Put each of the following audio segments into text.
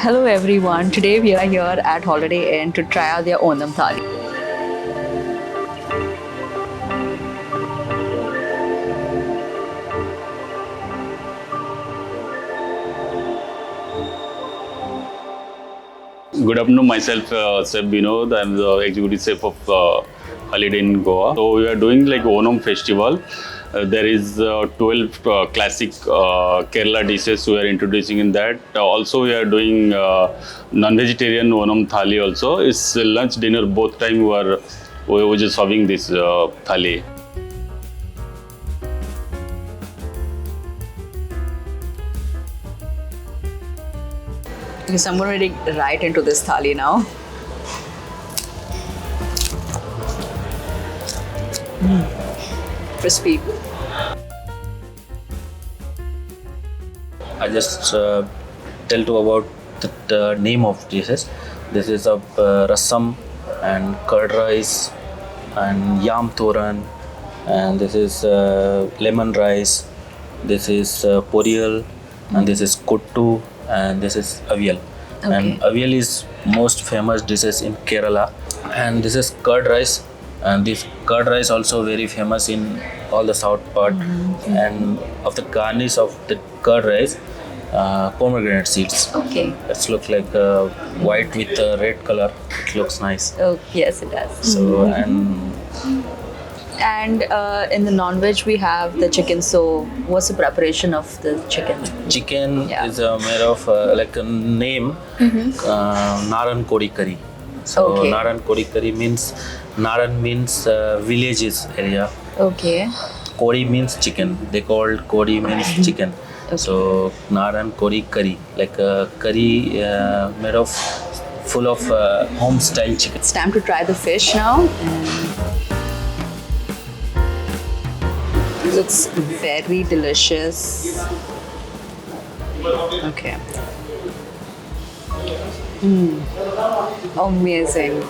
Hello everyone. Today we are here at Holiday Inn to try out their Onam Thali. Good afternoon, myself, Chef Binod. I'm the executive chef of Holiday in Goa. So we are doing like Onam Festival. There is 12 classic Kerala dishes we are introducing in that. Also, we are doing non-vegetarian Onam Thali also. It's lunch, dinner, both time we are just serving this thali. Okay, so I'm going to dig right into this thali now. Crispy. I just tell to about the name of dishes. This is a rasam and curd rice and yam toran, and this is lemon rice. This is poriyal, and this is kuttu, and this is avial. Okay. And avial is most famous dishes in Kerala, and this is curd rice. And this curd rice also very famous in all the south part. And of the garnish of the curd rice, pomegranate seeds. Okay. It looks like white with red color. It looks nice. Oh, yes, it does. So And in the non-veg we have the chicken. So what's the preparation of the chicken? chicken Yeah. is made of like a name, Naran Kodi curry. So Okay. Naran Kodi curry means Naran means villages area. Okay. Kodi means chicken. They called Kodi means chicken. So Naran Kodi curry, like a curry made of full of home style chicken. It's time to try the fish now. It looks very delicious. Okay. Amazing.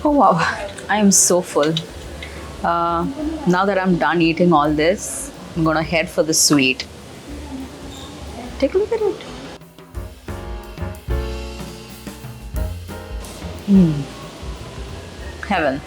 Oh wow, I am so full. Now that I'm done eating all this, I'm gonna head for the sweet. Take a look at it. Heaven.